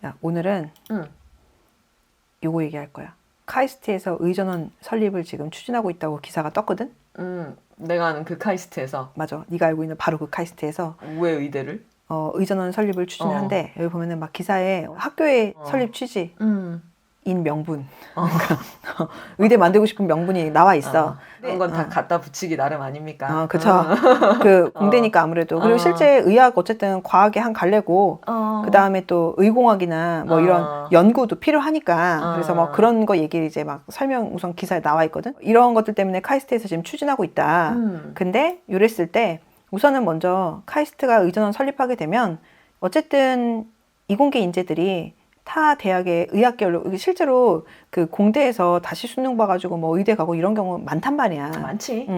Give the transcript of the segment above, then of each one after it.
야, 오늘은 응. 요거 얘기할 거야. 카이스트에서 의전원 설립을 지금 추진하고 있다고 기사가 떴거든? 내가 아는 그 카이스트에서. 맞아. 네가 알고 있는 바로 그 카이스트에서 왜 의대를? 의전원 설립을 추진을 어. 한대. 여기 보면은 막 기사에 학교의 설립 취지인 음. 명분. 의대 만들고 싶은 명분이 나와 있어. 그런 건 다 갖다 붙이기 나름 아닙니까? 그쵸. 그 공대니까 아무래도. 그리고 실제 의학 어쨌든 과학의 한 갈래고, 그 다음에 또 의공학이나 뭐 이런 연구도 필요하니까. 그래서 뭐 그런 거 얘기를 이제 막 설명 우선 기사에 나와 있거든. 이런 것들 때문에 카이스트에서 지금 추진하고 있다. 근데 이랬을 때 우선은 먼저 카이스트가 의전원 설립하게 되면 어쨌든 이공계 인재들이 타 대학의 의학계열로 실제로 그 공대에서 다시 수능 봐가지고 뭐 의대 가고 이런 경우 많단 말이야. 많지.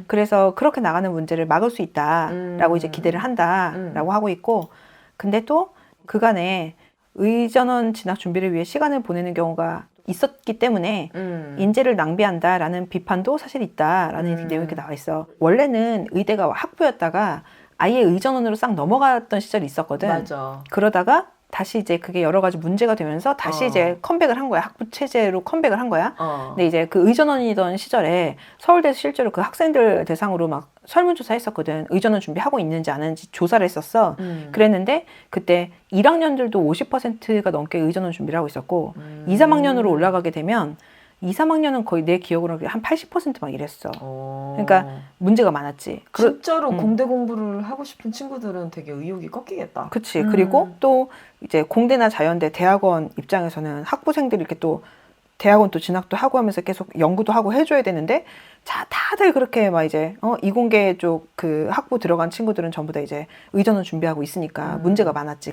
그래서 그렇게 나가는 문제를 막을 수 있다라고 이제 기대를 한다라고 하고 있고, 근데 또 그간에 의전원 진학 준비를 위해 시간을 보내는 경우가 있었기 때문에 인재를 낭비한다라는 비판도 사실 있다라는 내용이 이렇게 나와 있어. 원래는 의대가 학부였다가 아예 의전원으로 싹 넘어갔던 시절이 있었거든. 맞아. 그러다가 다시 이제 그게 여러 가지 문제가 되면서 다시 이제 컴백을 한 거야. 학부 체제로 컴백을 한 거야. 근데 이제 그 의전원이던 시절에 서울대에서 실제로 그 학생들 대상으로 막 설문조사 했었거든. 의전원 준비하고 있는지 안 하는지 조사를 했었어. 그랬는데 그때 1학년들도 50%가 넘게 의전원 준비를 하고 있었고 2, 3학년으로 올라가게 되면 2, 3학년은 거의 내 기억으로 한 80%막 이랬어. 그러니까 문제가 많았지. 진짜로 공대 공부를 하고 싶은 친구들은 되게 의욕이 꺾이겠다. 그치. 그리고 또 이제 공대나 자연대, 대학원 입장에서는 학부생들이 이렇게 또 대학원 또 진학도 하고 하면서 계속 연구도 하고 해줘야 되는데, 자, 다들 그렇게 막 이제, 이공계 쪽 그 학부 들어간 친구들은 전부 다 이제 의전원 준비하고 있으니까 문제가 많았지.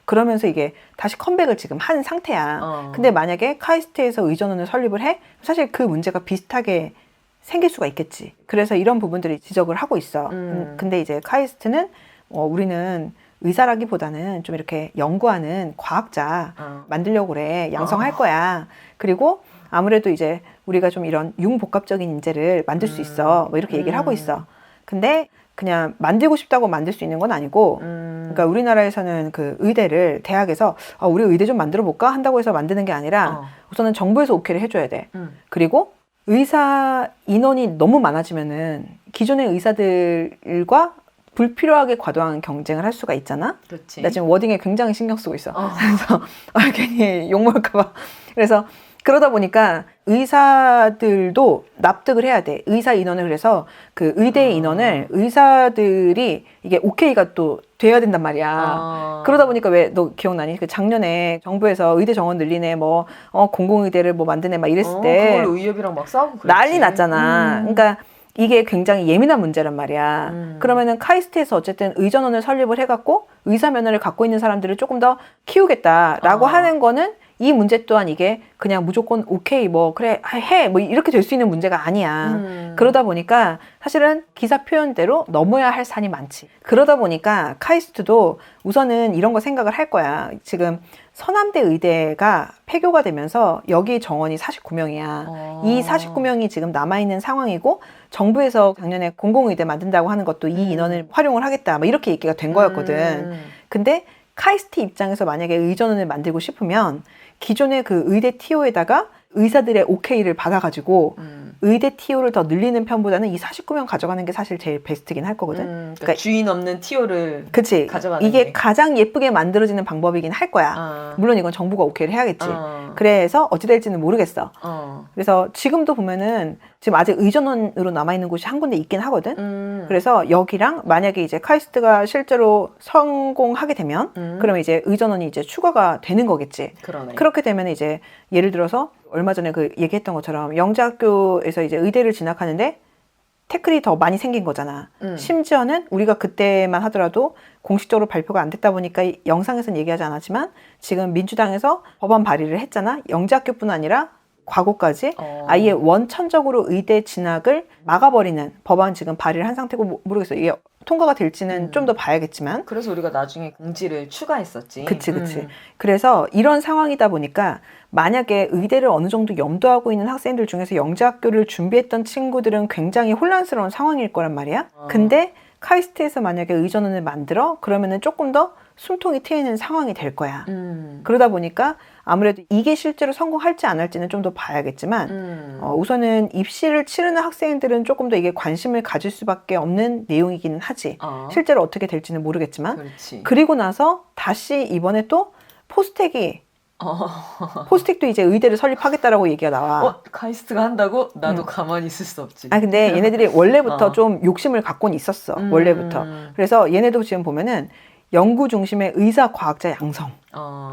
그러면서 이게 다시 컴백을 지금 한 상태야. 근데 만약에 카이스트에서 의전원을 설립을 해? 사실 그 문제가 비슷하게 생길 수가 있겠지. 그래서 이런 부분들이 지적을 하고 있어. 근데 이제 카이스트는 우리는 의사라기보다는 좀 이렇게 연구하는 과학자 만들려고 그래. 양성할 거야. 그리고 아무래도 이제 우리가 좀 이런 융복합적인 인재를 만들 수 있어. 뭐 이렇게 얘기를 하고 있어. 근데 그냥 만들고 싶다고 만들 수 있는 건 아니고, 그러니까 우리나라에서는 그 의대를 대학에서 우리 의대 좀 만들어 볼까 한다고 해서 만드는 게 아니라 우선은 정부에서 오케이를 해줘야 돼. 그리고 의사 인원이 너무 많아지면은 기존의 의사들과 불필요하게 과도한 경쟁을 할 수가 있잖아. 그렇지. 나 지금 워딩에 굉장히 신경 쓰고 있어. 그래서 괜히 욕먹을까봐. 그래서 그러다 보니까 의사들도 납득을 해야 돼. 의사 인원을 그래서 그 의대 인원을 의사들이 이게 오케이가 또 돼야 된단 말이야. 그러다 보니까 왜 너 기억나니? 그 작년에 정부에서 의대 정원 늘리네, 뭐 공공의대를 뭐 만드네 막 이랬을 때 그걸로 의협이랑 막 싸우고 그랬지. 난리 났잖아. 그러니까 이게 굉장히 예민한 문제란 말이야. 그러면은 카이스트에서 어쨌든 의전원을 설립을 해갖고 의사 면허를 갖고 있는 사람들을 조금 더 키우겠다라고 하는 거는 이 문제 또한 이게 그냥 무조건 오케이 뭐 그래 해 뭐 이렇게 될 수 있는 문제가 아니야. 그러다 보니까 사실은 기사 표현대로 넘어야 할 산이 많지. 그러다 보니까 카이스트도 우선은 이런 거 생각을 할 거야. 지금 서남대 의대가 폐교가 되면서 여기 정원이 49명이야. 이 49명이 지금 남아있는 상황이고 정부에서 작년에 공공의대 만든다고 하는 것도 이 인원을 활용을 하겠다. 뭐 이렇게 얘기가 된 거였거든. 근데 카이스트 입장에서 만약에 의전원을 만들고 싶으면 기존의 그 의대 TO에다가 의사들의 오케이를 받아가지고 의대 TO를 더 늘리는 편보다는 이 49명 가져가는 게 사실 제일 베스트긴 할 거거든. 그러니까 주인 없는 TO를 그치. 가져가는 이게 게. 가장 예쁘게 만들어지는 방법이긴 할 거야. 물론 이건 정부가 오케이를 해야겠지. 그래서 어찌 될지는 모르겠어. 그래서 지금도 보면은 지금 아직 의전원으로 남아있는 곳이 한 군데 있긴 하거든. 그래서 여기랑 만약에 이제 카이스트가 실제로 성공하게 되면 그러면 이제 의전원이 이제 추가가 되는 거겠지. 그러네. 그렇게 되면 이제 예를 들어서 얼마 전에 그 얘기했던 것처럼 영재학교에서 이제 의대를 진학하는데 태클이 더 많이 생긴 거잖아. 심지어는 우리가 그때만 하더라도 공식적으로 발표가 안 됐다 보니까 영상에서는 얘기하지 않았지만 지금 민주당에서 법안 발의를 했잖아. 영재학교뿐 아니라 과거까지 아예 원천적으로 의대 진학을 막아버리는 법안 지금 발의를 한 상태고 모르겠어. 이게 통과가 될지는 좀 더 봐야겠지만. 그래서 우리가 나중에 공지를 추가했었지. 그치. 그래서 이런 상황이다 보니까 만약에 의대를 어느 정도 염두하고 있는 학생들 중에서 영재학교를 준비했던 친구들은 굉장히 혼란스러운 상황일 거란 말이야. 근데 카이스트에서 만약에 의전원을 만들어 그러면은 조금 더 숨통이 트이는 상황이 될 거야. 그러다 보니까 아무래도 이게 실제로 성공할지 안 할지는 좀 더 봐야겠지만 우선은 입시를 치르는 학생들은 조금 더 이게 관심을 가질 수밖에 없는 내용이기는 하지. 실제로 어떻게 될지는 모르겠지만 그렇지. 그리고 나서 다시 이번에 또 포스텍도 이제 의대를 설립하겠다라고 얘기가 나와. 카이스트가 한다고? 나도 가만히 있을 수 없지. 아 근데 얘네들이 원래부터 좀 욕심을 갖고는 있었어. 원래부터. 그래서 얘네도 지금 보면은 연구 중심의 의사 과학자 양성.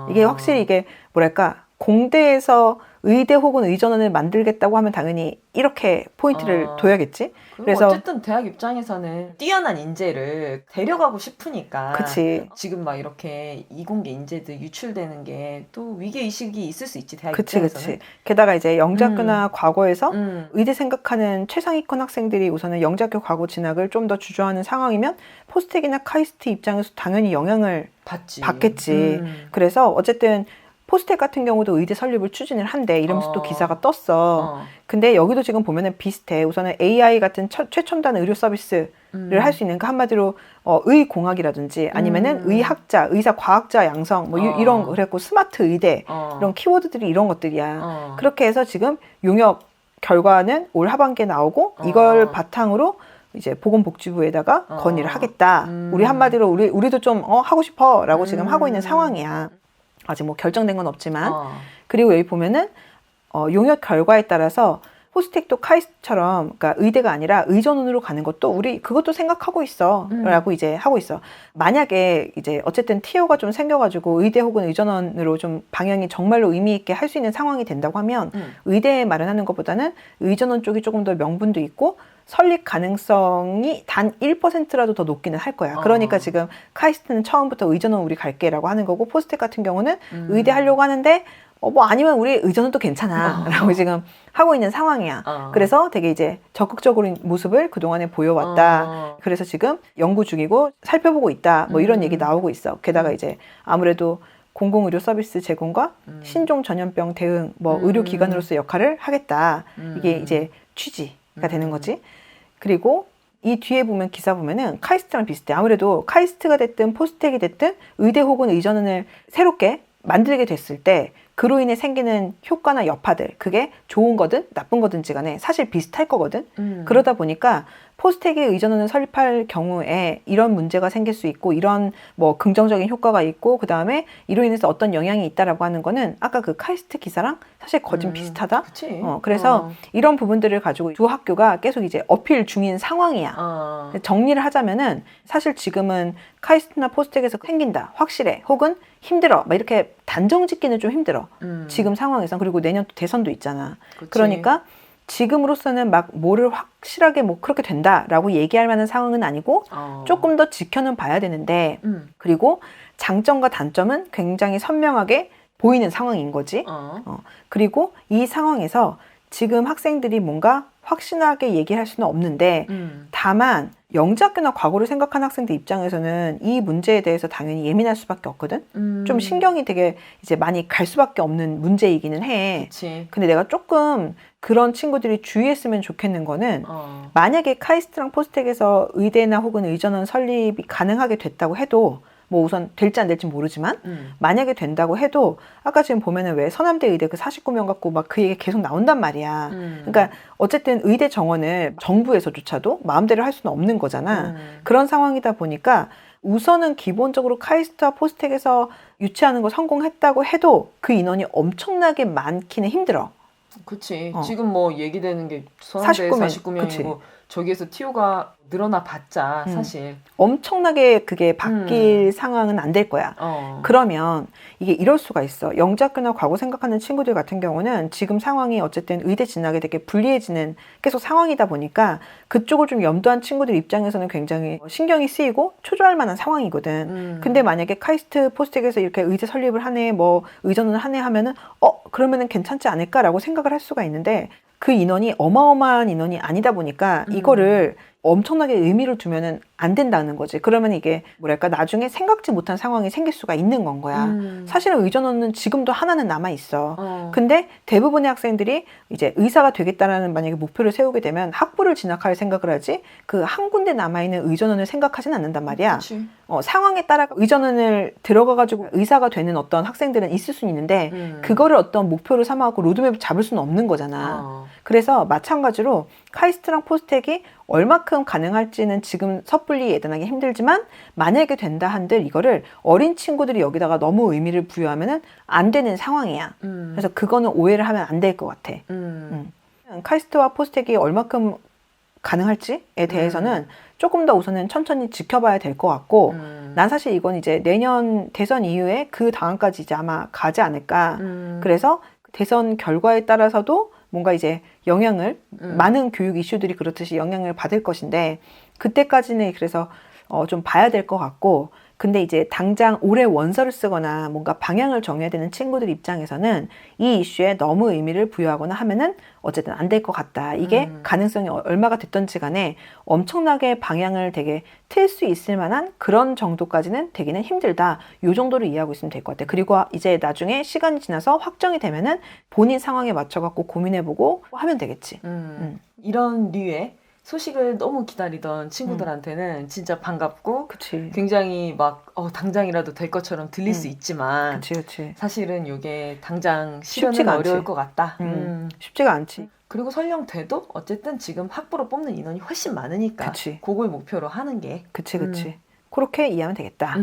이게 확실히 이게 뭐랄까 공대에서 의대 혹은 의전원을 만들겠다고 하면 당연히 이렇게 포인트를 둬야겠지. 그래서 어쨌든 대학 입장에서는 뛰어난 인재를 데려가고 싶으니까. 그치. 지금 막 이렇게 이공계 인재들 유출되는 게 또 위계의식이 있을 수 있지, 대학 그치, 입장에서는. 그치. 게다가 이제 영작교나 과거에서 음. 의대 생각하는 최상위권 학생들이 우선은 영작교 과거 진학을 좀 더 주저하는 상황이면 포스텍이나 카이스트 입장에서 당연히 영향을 받겠지. 그래서 어쨌든 포스텍 같은 경우도 의대 설립을 추진을 한대 이러면서 또 기사가 떴어. 근데 여기도 지금 보면은 비슷해. 우선은 AI 같은 최첨단 의료 서비스를 할 수 있는 그 한마디로 의공학이라든지 아니면은 의학자, 의사 과학자 양성 뭐 이런 거 그랬고 스마트 의대 이런 키워드들이 이런 것들이야. 그렇게 해서 지금 용역 결과는 올 하반기에 나오고 이걸 바탕으로 이제 보건복지부에다가 건의를 하겠다. 우리 한마디로 우리도 좀 하고 싶어라고 지금 하고 있는 상황이야. 아직 뭐 결정된 건 없지만 그리고 여기 보면은 용역 결과에 따라서 포스텍도 카이스트처럼 그러니까 의대가 아니라 의전원으로 가는 것도 우리 그것도 생각하고 있어라고 이제 하고 있어. 만약에 이제 어쨌든 티오가 좀 생겨가지고 의대 혹은 의전원으로 좀 방향이 정말로 의미 있게 할 수 있는 상황이 된다고 하면 의대에 마련하는 것보다는 의전원 쪽이 조금 더 명분도 있고 설립 가능성이 단 1%라도 더 높기는 할 거야. 그러니까 지금 카이스트는 처음부터 의전원 우리 갈게라고 하는 거고 포스텍 같은 경우는 의대 하려고 하는데 뭐 아니면 우리 의전원도 괜찮아 라고 지금 하고 있는 상황이야. 그래서 되게 이제 적극적인 모습을 그동안에 보여왔다. 그래서 지금 연구 중이고 살펴보고 있다. 뭐 이런 얘기 나오고 있어. 게다가 이제 아무래도 공공의료 서비스 제공과 신종 전염병 대응 뭐 의료기관으로서 역할을 하겠다. 이게 이제 취지가 되는 거지. 그리고 이 뒤에 보면 기사 보면은 카이스트랑 비슷해. 아무래도 카이스트가 됐든 포스텍이 됐든 의대 혹은 의전원을 새롭게 만들게 됐을 때 그로 인해 생기는 효과나 여파들 그게 좋은 거든 나쁜 거든지 간에 사실 비슷할 거거든. 그러다 보니까 포스텍이 의전원을 설립할 경우에 이런 문제가 생길 수 있고 이런 뭐 긍정적인 효과가 있고 그 다음에 이로 인해서 어떤 영향이 있다라고 하는 거는 아까 그 카이스트 기사랑 사실 거진 비슷하다. 그래서 이런 부분들을 가지고 두 학교가 계속 이제 어필 중인 상황이야. 정리를 하자면은 사실 지금은 카이스트나 포스텍에서 생긴다 확실해 혹은 힘들어 막 이렇게 단정 짓기는 좀 힘들어. 지금 상황에선. 그리고 내년 또 대선도 있잖아. 그치. 그러니까 지금으로서는 막 뭐를 확실하게 뭐 그렇게 된다라고 얘기할 만한 상황은 아니고 조금 더 지켜는 봐야 되는데 그리고 장점과 단점은 굉장히 선명하게 보이는 상황인 거지. 그리고 이 상황에서 지금 학생들이 뭔가 확신하게 얘기할 수는 없는데 다만 영작교나 과거를 생각하는 학생들 입장에서는 이 문제에 대해서 당연히 예민할 수밖에 없거든. 좀 신경이 되게 이제 많이 갈 수밖에 없는 문제이기는 해. 그치. 근데 내가 조금 그런 친구들이 주의했으면 좋겠는 거는 만약에 카이스트랑 포스텍에서 의대나 혹은 의전원 설립이 가능하게 됐다고 해도 뭐 우선 될지 안 될지 모르지만 만약에 된다고 해도 아까 지금 보면은 왜 서남대 의대 그 49명 갖고 막 그 얘기 계속 나온단 말이야. 그러니까 어쨌든 의대 정원을 정부에서조차도 마음대로 할 수는 없는 거잖아. 그런 상황이다 보니까 우선은 기본적으로 카이스트와 포스텍에서 유치하는 거 성공했다고 해도 그 인원이 엄청나게 많기는 힘들어. 그치. 지금 뭐 얘기되는 게 서남대 49명, 49명이고 그치. 저기에서 티오가 늘어나 봤자 사실. 엄청나게 그게 바뀔 상황은 안 될 거야. 그러면 이게 이럴 수가 있어. 영작교나 과거 생각하는 친구들 같은 경우는 지금 상황이 어쨌든 의대 진학에 되게 불리해지는 계속 상황이다 보니까 그쪽을 좀 염두한 친구들 입장에서는 굉장히 신경이 쓰이고 초조할 만한 상황이거든. 근데 만약에 카이스트 포스텍에서 이렇게 의대 설립을 하네, 뭐 의전을 하네 하면은 그러면은 괜찮지 않을까라고 생각을 할 수가 있는데 그 인원이 어마어마한 인원이 아니다 보니까 이거를 엄청나게 의미를 두면은 안 된다는 거지. 그러면 이게 뭐랄까 나중에 생각지 못한 상황이 생길 수가 있는 건 거야. 사실은 의전원은 지금도 하나는 남아 있어. 근데 대부분의 학생들이 이제 의사가 되겠다라는 만약에 목표를 세우게 되면 학부를 진학할 생각을 하지 그 한 군데 남아 있는 의전원을 생각하지는 않는단 말이야. 그치. 상황에 따라 의전원을 들어가가지고 의사가 되는 어떤 학생들은 있을 수는 있는데 그거를 어떤 목표로 삼아갖고 로드맵을 잡을 수는 없는 거잖아. 그래서 마찬가지로 카이스트랑 포스텍이 얼마큼 가능할지는 지금 섣불리 예단하기 힘들지만 만약에 된다 한들 이거를 어린 친구들이 여기다가 너무 의미를 부여하면은 안 되는 상황이야. 그래서 그거는 오해를 하면 안 될 것 같아. 카이스트와 포스텍이 얼마큼 가능할지에 대해서는 조금 더 우선은 천천히 지켜봐야 될 것 같고 난 사실 이건 이제 내년 대선 이후에 그 다음까지 이제 아마 가지 않을까. 그래서 대선 결과에 따라서도 뭔가 이제 영향을 많은 교육 이슈들이 그렇듯이 영향을 받을 것인데 그때까지는 그래서 좀 봐야 될 것 같고 근데 이제 당장 올해 원서를 쓰거나 뭔가 방향을 정해야 되는 친구들 입장에서는 이 이슈에 너무 의미를 부여하거나 하면은 어쨌든 안 될 것 같다. 이게 가능성이 얼마가 됐던지 간에 엄청나게 방향을 되게 틀 수 있을 만한 그런 정도까지는 되기는 힘들다. 요 정도로 이해하고 있으면 될 것 같아. 그리고 이제 나중에 시간이 지나서 확정이 되면은 본인 상황에 맞춰갖고 고민해보고 하면 되겠지. 이런 류의 소식을 너무 기다리던 친구들한테는 진짜 반갑고 그치. 굉장히 막 당장이라도 될 것처럼 들릴 수 있지만 그치. 사실은 이게 당장 실현은 쉽지가 않지. 어려울 것 같다. 쉽지가 않지. 그리고 설령 돼도 어쨌든 지금 학부로 뽑는 인원이 훨씬 많으니까 그치. 그걸 목표로 하는 게 그치. 그렇게 이해하면 되겠다.